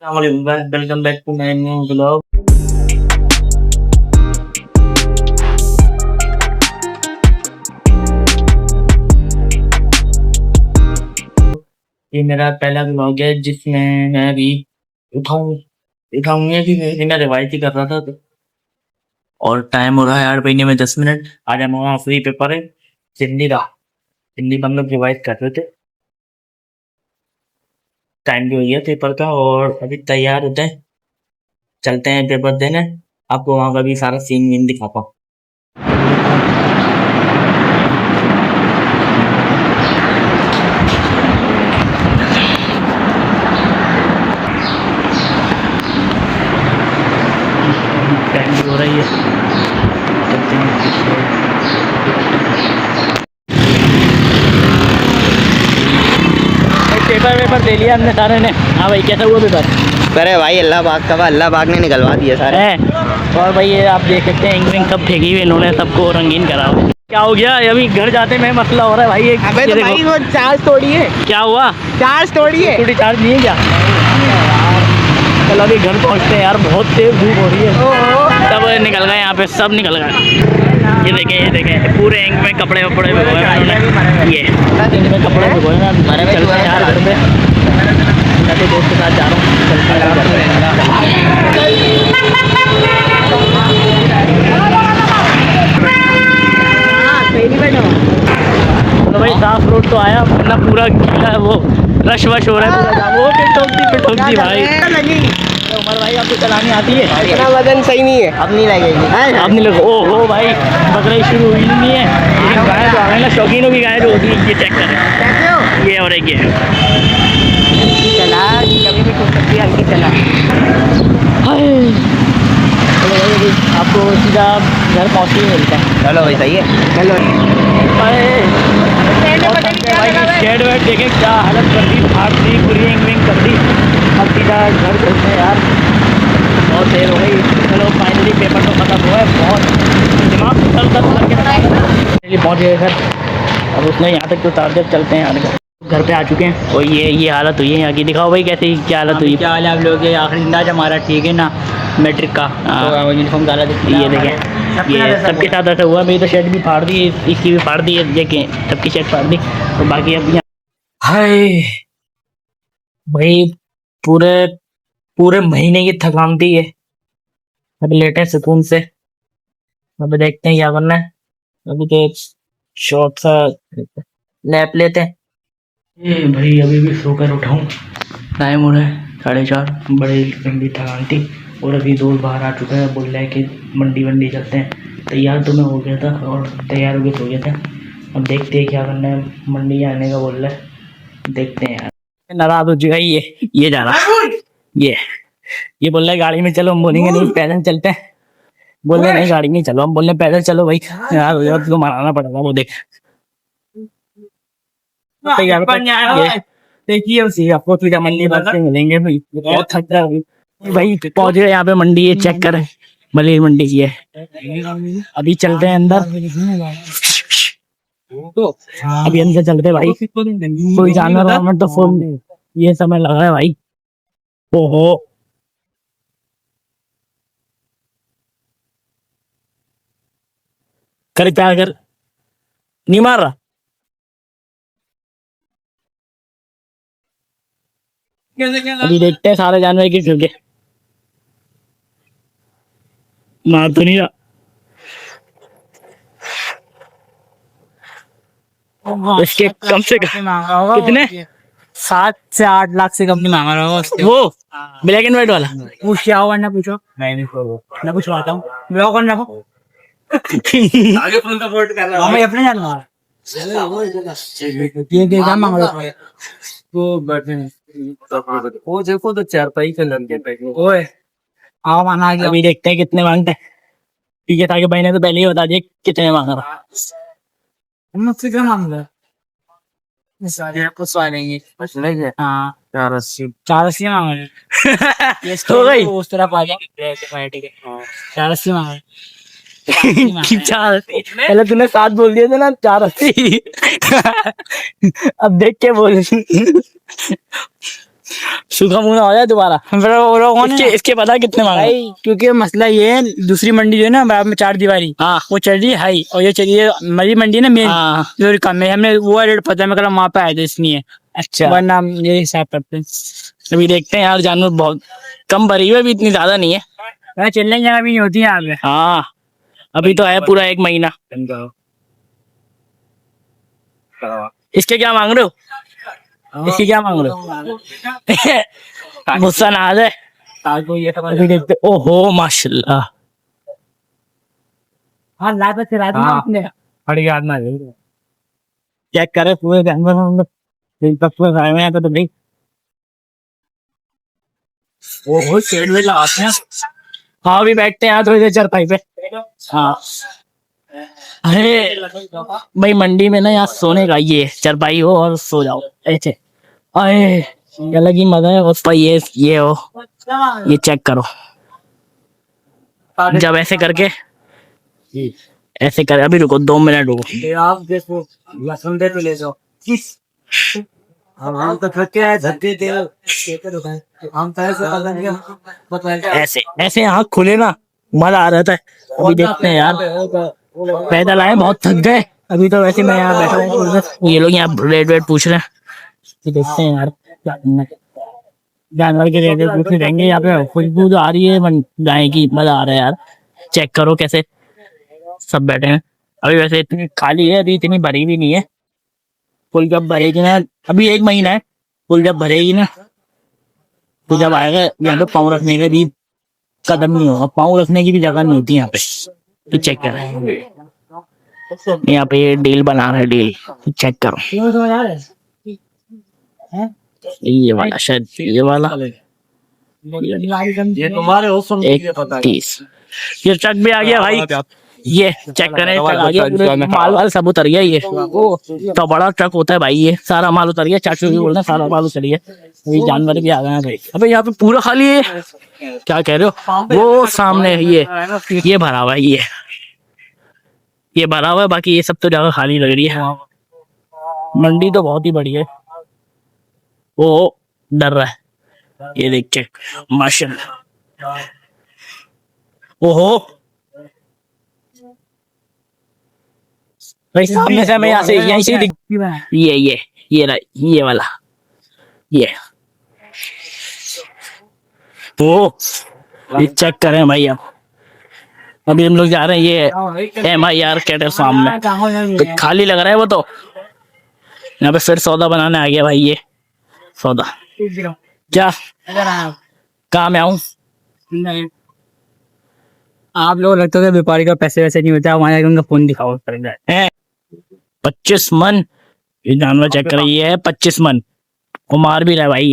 Welcome back to my new blog. ये मेरा पहला ब्लॉग है जिसमें मैं अभी उठाऊंगा कि मैं रिवाइज कर रहा था तो। और टाइम हो रहा है 8 बजने में 10 मिनट। आज हम वहाँ फ्री पेपर है हिंदी का। हिंदी में हम लोग रिवाइज कर रहे थे। टाइम भी हो गया पेपर का और अभी तैयार होते हैं, चलते हैं पेपर देने। आपको वहाँ का भी सारा सीन वीन दिखाता हूँ। टाइम भी हो रही है, चलते हैं। पेपर वेपर दे लिया हमने सारे ने। हाँ भाई, कैसा हुआ पेपर? अरे भाई अल्लाह पाक का, अल्लाह पाक ने निकलवा दिए सारे हैं। और भाई ये आप देख सकते हैं इंक सब फेंकी हुई इन्होंने, सबको रंगीन करा हुआ। क्या हो गया? अभी घर जाते में मसला हो रहा है भाई। अबे तो भाई वो चार्ज तोड़ी है। क्या हुआ? चार्ज तोड़ी है। थोड़ी चार्ज नहीं है क्या? चलो अभी घर पहुंचते हैं यार, बहुत तेज धूप हो रही है। सब निकल गए यहाँ पे, सब निकल गए। ये देखें पूरे इंक में कपड़े वपड़े भिगोए उन्होंने। ये इंक में कपड़े भिगोए ना। चलते हैं यार घर पे। मैं तो दोस्त के साथ जा रहा हूँ, चलते हैं यार तो भाई साफ रोड तो आया, वरना पूरा गीला है, वो रश वश हो रहा है। वो ठोक दी भाई। उमर भाई आपको चलानी आती है? इतना वजन सही नहीं है, अब नहीं लगेगी। अब नहीं लगे। ओ हो भाई, बकरा शुरू हुई नहीं है, लेकिन गाय तो आ गए ना। शौकीनों की गाय जो होती है, ये चेक करें। ये और एक ये चला कभी भी ठोक सकती है, हल्की चला। चलो भाई अभी आपको सीधा घर पहुँच ही मिलता है। चलो भाई सही है, चलो। शेड वेड देखें क्या हालत कर दी, फाड़ दी, पूरी इंक विंक कर दी। अब सीधा घर चलते हैं यार, बहुत देर हो गई। चलो फाइनली पेपर तो खत्म हुआ है। बहुत दिमाग फाइनली पहुँच गए घर। अब उसने यहाँ तक तो चार्जर। चलते हैं यार, घर पे आ चुके हैं। और ये हालत हुई है यहाँ की। दिखाओ भाई कैसी क्या हालत हुई। क्या हाल है आप लोग? ये आखिरी अंदाज हमारा ठीक है ना, मैट्रिक का तो यूनिफॉर्म डाला दिखती है। ये देखें, ये सबके साथ ऐसा हुआ। मेरी तो शर्ट भी फाड़ दी, इसकी भी फाड़ दी है। देखें सबकी शर्ट फाड़ दी। तो बाकी अब हाय भाई, पूरे पूरे महीने की थकान थी ये। अभी लेटे हैं सुकून से। अभी देखते हैं क्या करना है। अभी तो शॉर्ट सा नैप लेते हैं। ये भाई अभी भी सोकर उठाऊं, टाइम हो रहा है 4:30। बड़ी लंबी थकान थी। और अभी दोस्त बाहर आ चुका है, बोल रहा है कि मंडी वंडी चलते हैं। तैयार तो मैं हो गया था और तैयार होकर सो गया था। अब देखते हैं क्या करना है। मंडी आने का बोल रहा है, देखते हैं यार। नाराज हो चुका ये जा रहा। ये बोल रहा है गाड़ी में चलो। हम बोलेंगे नहीं पैदल चलते हैं। बोल रहे नहीं गाड़ी नहीं चलो। हम बोल रहे पैदल चलो भाई। यार यार तो मनाना पड़ेगा। वो देख देखिए उसी आपको फिर मंडी बात से मिलेंगे भाई। बहुत थक गया भाई। पहुंच गए यहाँ पे मंडी। ये चेक करें, मलेर मंडी की है। अभी चलते हैं अंदर। अभी अंदर चलते भाई। कोई जानवर वानवर तो फोन ये समय लगा है भाई। ओहो कर प्यार कर, नहीं मार रहा। अभी देखते हैं सारे जानवर किस के। मार तो नहीं रहा। इसके कम से कम कितने 7 से 8 लाख से कम नहीं मांगा रहा होगा वो ब्लैक एंड व्हाइट वाला। पूछ क्या होगा ना, पूछो। नहीं मैं पूछवाता हूँ। ब्लॉक कौन रखो आगे फोन का फोर्ट कर रहा हूँ। मैं अपने जानना ये क्या मांग रहा है वो बैठे। वो देखो तो 4 का लड़के पे। ओए आओ माना आ गया। अभी देखते हैं कितने मांगते हैं। ठीक है, ताकि भाई ने तो पहले ही बता दिया कितने मांग रहा। मुझसे क्या मांग रहा है? हाँ 480 मांग रहे। हो गई उस तरफ आ जाएंगे। 480 मांग रहे। पहले तूने 7 बोल दिए थे ना, 480। अब देख के बोल। सूखा मुंह हो जाए दोबारा। फिर वो लोग कौन है? इसके पता है कितने मांगे? भाई क्योंकि मसला ये है, दूसरी मंडी जो है ना बाद में 4 दीवारी, हाँ वो चल रही है हाई, और ये चल रही है मरी मंडी ना मेन, हाँ जो कम है। हमने वो रेट पता है, मैं कल वहाँ पे आए थे इसलिए, अच्छा। वरना हम ये हिसाब करते हैं। अभी देखते हैं यार, जानवर बहुत कम भरी हुई है, अभी इतनी ज्यादा नहीं है। वहाँ चलने की जगह भी नहीं होती है यहाँ पे। हाँ अभी तो है पूरा 1 महीना। इसके क्या मांग रहे हो? इसके क्या मांग रहे हो? गुस्सा ना आ जाए। अभी देखते। ओहो माशाल्लाह। हाँ लात से रात में अपने बड़ी याद ना चेक करे पूरे जानवर तक पूरे आए हुए हैं तो भाई। ओहो शेड में लगाते हैं। हाँ अभी बैठते हैं यहाँ थोड़ी देर चारपाई पे। हाँ अरे भाई मंडी में ना यहाँ सोने का ये चारपाई हो और सो जाओ ऐसे। अरे अलग ही मजा है उस पर। ये हो, ये चेक करो। जब ऐसे करके ऐसे कर, अभी रुको 2 मिनट रुको। आप देखो लहसुन दे तो ले जाओ। हम तो थके आए, धक्के दे हम तो ऐसे ऐसे ऐसे आँख खुले ना मजा आ रहता है। अभी देखते हैं यार, पैदल आए बहुत थक गए। अभी तो वैसे मैं यहाँ बैठा हूँ, ये लोग यहाँ रेट वेट पूछ रहे हैं। तो देखते हैं यार क्या करना है। जानवर के रेट पूछ रहेंगे यहाँ पे। खुशबू जो आ रही है गाय की, मजा आ रहा है यार। चेक करो कैसे सब बैठे हैं। अभी वैसे इतनी खाली है, अभी इतनी भरी भी नहीं है। फुल जब भरेगी ना, अभी 1 महीना है, फुल जब भरेगी ना तो जब आएगा यहाँ पे पाँव रखने का भी कदम नहीं होगा। पाँव रखने की भी जगह नहीं होती यहाँ पे। तो चेक कर यहाँ पे ये डील बना रहे, डील चेक करो। ये वाला शायद, ये वाला ये तुम्हारे हो सुन 31। ये ट्रक भी आ गया भाई। ये चेक करें, ट्रक आ गया, पूरे माल वाल सब उतर गया। ये तो बड़ा ट्रक होता है भाई, ये सारा माल उतर गया। चाचू भी बोल रहे हैं सारा माल उतर गया। ये जानवर भी आ गए हैं भाई। अबे यहाँ पे पूरा खाली है। क्या कह रहे हो? वो सामने ये भरा हुआ है, ये भरा हुआ है। बाकी ये सब तो जगह खाली लग रही है। मंडी तो बहुत ही बड़ी है। वो डर रहा है, ये देख के माशाल्लाह। ओहो भाई सामने से मैं यहाँ से यहीं से ये रहा, ये वाला ये। वो ये चेक करें भाई। अब अभी हम लोग जा रहे हैं ये MIR कैटल फार्म में। तो खाली लग रहा है वो तो। यहाँ पे फिर सौदा बनाने आ गया भाई। ये सौदा क्या कहाँ में आऊं? आप लोग लगता है व्यापारी का पैसे वैसे नहीं होता, वहां उनका फोन दिखाओ। 25 मन ये जानवर चेक कर। ये है 25 मन। वो मार भी रहा है भाई।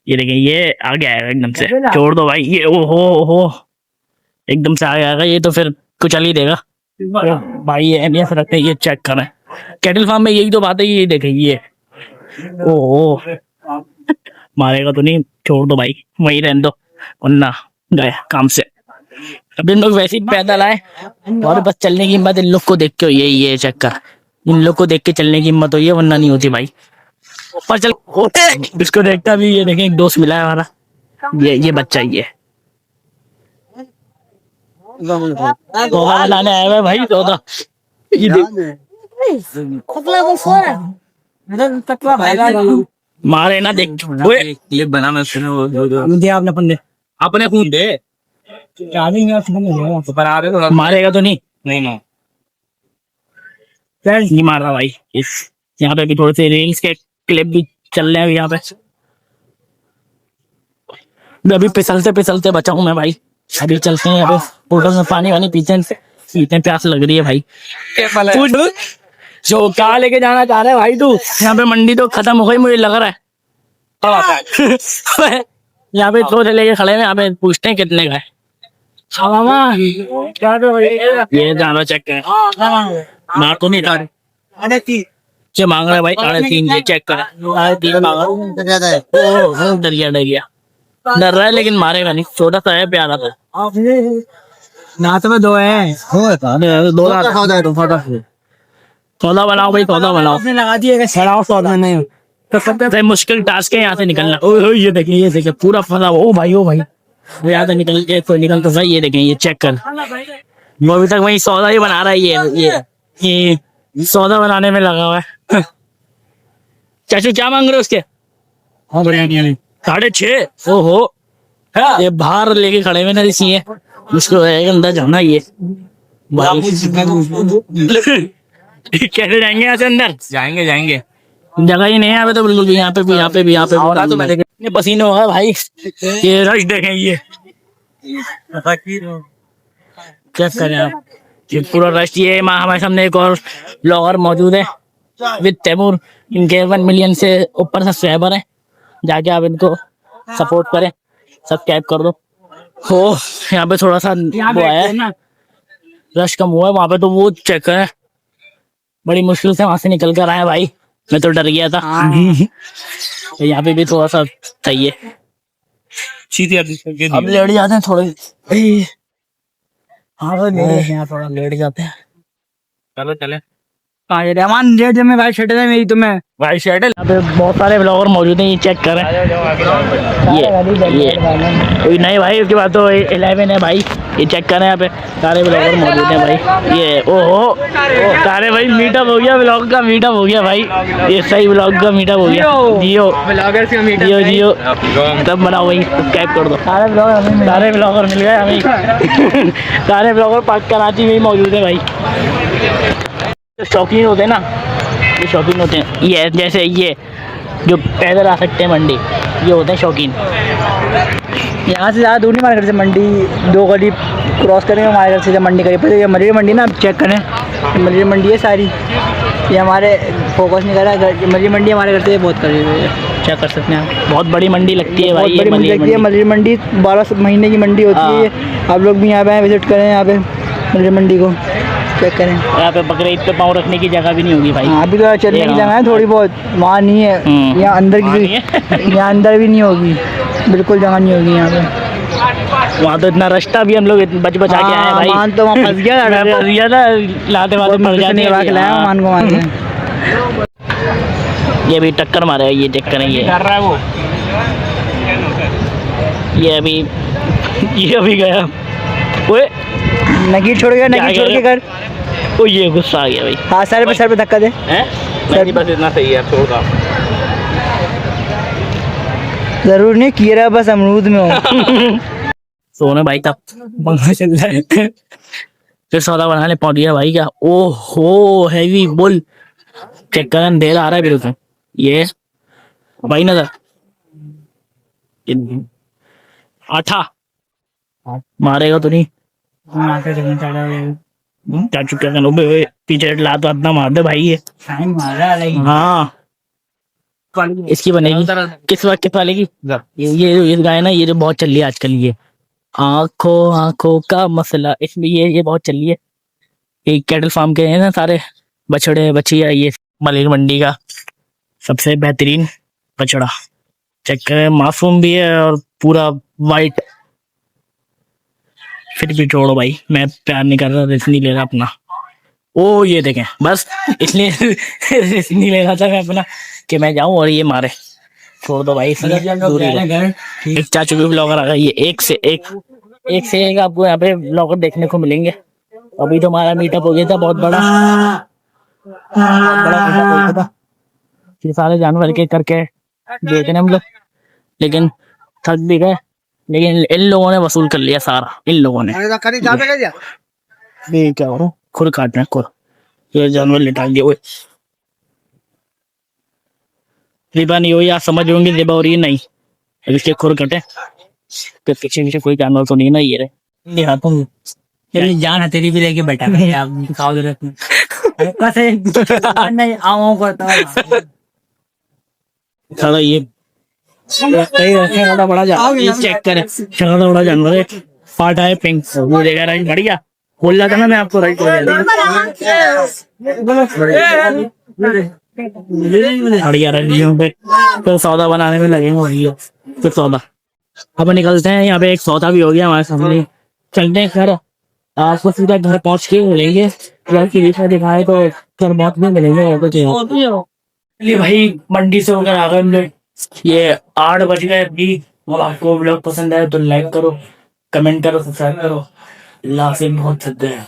ये देखें, ये आगे आएगा एकदम से। छोड़ दो भाई ये। ओहो एकदम से आगे आएगा ये तो फिर कुछ चल ही देगा भाई। ये ऐसे रखते हैं। ये चेक करें कैटल फार्म में, यही तो बात है। ये देखें ये। ओहो मारेगा तो नहीं, छोड़ दो भाई, वहीं रहने दो वरना गया काम से। अब इन लोग वैसे ही पैदल आए और बस चलने की हिम्मत इन लोग को देख के हुई है। ये चक्कर इन लोग को देख के चलने की हिम्मत हुई है, वरना नहीं होती भाई। पर चल इसको देखता भी। ये देखें एक दोस्त मिला है हमारा, ये बच्चा ये सौदा बनाने आया है भाई। सौदा ये मारे ना देख। क्लिप बनाना मुझे आपने अपने खून दे मारेगा तो नहीं? नहीं मार रहा भाई। इस यहाँ पे भी थोड़े से रील्स के क्लिप भी चल रहे हैं यहाँ पे। अभी फिसलते बचा हूँ मैं भाई। अभी चलते हैं यहाँ पे होटल में, पानी वानी पीते हैं, प्यास लग रही है भाई। जो कहाँ लेके जाना चाह रहे है भाई तू? यहाँ पे मंडी तो खत्म हो गई मुझे लग रहा है। यहाँ पे थोड़े लेके खड़े हैं, यहाँ पे पूछते हैं कितने का है। ये जानवर चेक करें, मार तो नहीं था। क्या मांग रहा है भाई? 3.5। ये चेक करें 3.5 मांगा। डर रहा है लेकिन मारेगा नहीं। छोटा सा है, प्यारा था। ना तो में 2 है। सौदा बनाओ भाई, सौदा बनाओ। लगा दिए सौदा में नहीं भाई मुश्किल टास्क है यहाँ से निकलना। ओ ये देखिए पूरा फंसा हुआ। ओ भाई वो यहाँ से निकल के कोई निकल तो सही। ये देखें, ये चेक कर, वो अभी तक वही सौदा ही बना रहा है। ये सौदा बनाने में लगा हुआ है। चाचू क्या मांग रहे हो उसके? हाँ बिरयानी 6.5। ओहो, ये बाहर लेके खड़े हुए ना, इसलिए मुश्किल है अंदर जाना। ये कैसे जाएंगे यहाँ से अंदर? जाएंगे जगह ही नहीं है यहाँ पे तो बिल्कुल भी। यहाँ पे भी इतने पसीने होगा भाई। ये रश देखें, ये चेक करें आप, ये पूरा रश। ये हमारे सामने एक और ब्लॉगर मौजूद है विद तैमूर। इनके 1 मिलियन से ऊपर सब्सक्राइबर है। जाके आप इनको सपोर्ट करें, सब्सक्राइब कर दो। हो यहाँ पे थोड़ा सा वो आया है, रश कम हुआ है वहां पे। तो वो चेक करें, बड़ी मुश्किल से वहां से निकल कर आया भाई। मैं तो डर गया था। तो यहाँ पे भी थोड़ा सा सही है। अब लेट जाते हैं थोड़े। हाँ यहाँ थोड़ा लेट जाते हैं। चलो चले। रहमान रेट में भाई शर्ट है मेरी। तुम्हें भाई शर्ट है। यहाँ पे बहुत सारे ब्लॉगर मौजूद हैं, ये चेक करें। ये नहीं भाई, उसके बाद तो 11 है भाई। ये चेक करें, यहाँ पे सारे ब्लॉगर मौजूद हैं भाई। ये ओहो सारे भाई मीटअप हो गया, ब्लॉग का मीटअप हो गया भाई। ये सही ब्लॉग का मीटअप हो गया। जियो तब बनाओ भाई, सब्सक्राइब कर दो। सारे ब्लॉगर मिल गए हमें। सारे ब्लॉगर पाक कराची में ही मौजूद है भाई। शौकीन होते हैं ना, ये शौकीन होते हैं। ये जैसे ये जो पैदल आ सकते हैं मंडी, ये होते हैं शौकीन। यहाँ से ज़्यादा दूर नहीं हमारे घर से मंडी। 2 गली क्रॉस करेंगे हमारे घर से जब मंडी करीब। ये मरीज मंडी ना, आप चेक करें, मरीज मंडी है सारी। ये हमारे फोकस नहीं कर रहा। मरीज मंडी हमारे घर से बहुत करीब है, चेक कर सकते हैं आप। बहुत बड़ी मंडी लगती है भाई। बहुत बड़ी मंडी लगती है मरीज मंडी। 12 महीने की मंडी होती है। आप लोग भी यहाँ पे विजिट करें, यहाँ पे मरीज मंडी को चेक करें। यहाँ पे बकरे ईद पे पाँव रखने की जगह भी नहीं होगी भाई। अभी तो चलने की जगह है थोड़ी बहुत, वहाँ नहीं है। यहाँ अंदर की, यहाँ अंदर भी नहीं होगी, बिल्कुल जगह नहीं होगी यहाँ पे। वहाँ तो इतना रास्ता भी हम लोग बच के आए हैं भाई। मान तो वहाँ फंस गया था, लाते वाते पड़ जाते हैं। मान को मान ये भी टक्कर मारा है। ये चेक करें, ये अभी गया। ओए नकीर छोड़ गया, नकीर छोड़ के कर। ओ ये गुस्सा आ गया भाई। हाँ सर पे धक्का दे। सर बस इतना सही है, छोड़ दो। जरूर नहीं किया रहा, बस अमरूद में हो। सोने भाई तब पंखा चल रहा है। फिर सौदा बनाने पहुंच गया भाई। क्या ओहो हैवी बुल। चेक कर, अंधेर आ रहा है बिल्कुल। ये भाई नजर आठा मारेगा तो नहीं। चाचू क्या करो पीछे ला तो अपना मार दे भाई। ये हाँ इसकी बनेगी। किस वाले की? ये गाय ना, ये जो बहुत चल रही है आजकल, ये आंखों का मसला, इसमें ये बहुत चल रही है। ये कैटल फार्म के हैं ना सारे बछड़े बछिया। ये मलेर मंडी का सबसे बेहतरीन बछड़ा। चेक करें, मासूम भी है और पूरा वाइट। फिर भी छोड़ो भाई, मैं प्यार नहीं कर रहा, रिस्क नहीं ले रहा अपना। ओ ये देखें, बस इसलिए रिस्क नहीं ले रहा था मैं अपना कि मैं जाऊं और ये मारे। छोड़ दो भाई, एक चाचू भी ब्लॉगर आ गया। ये एक से एक आपको यहाँ पे ब्लॉगर देखने को मिलेंगे। अभी तो हमारा मीटअप हो गया था बहुत बड़ा मीटअप हो गया था। ये सारे जानवर के करके गए थे हम लोग, लेकिन थक भी गए। लेकिन इन लोगों ने वसूल कर लिया सारा। इन लोगों ने क्या करो, खुर काट रहे हैं, ये जानवर लिटा दिए। वो रिबा नहीं हुई, आप समझ होंगे रिबा हो रही है नहीं, इसके खुर कटे। पीछे कोई जानवर तो नहीं ना, ये रहे दिखाता हूँ। जान हथेली भी लेके बैठा है। आप दिखाओ जरा नहीं आओ करता ये बड़ा जानवर। चेक करें, बड़ा जानवर है, पाटा है पिंक। वो देखा राइट बढ़िया बोल रहा था ना मैं आपको, राइट बढ़िया रही पे। फिर सौदा बनाने में लगेंगे। फिर सौदा अब निकलते हैं। यहाँ पे एक सौदा भी हो गया हमारे सामने। चलते हैं घर, आपको सीधा घर पहुंच के मिलेंगे। दिखाए तो घर बहुत में मिलेंगे। चलिए भाई, मंडी से होकर आ गए हम लोग, ये 8 बज गए अभी। और आपको ब्लॉग पसंद आए तो लाइक करो, कमेंट करो, सब्सक्राइब करो। अल्लाह से बहुत थक गए।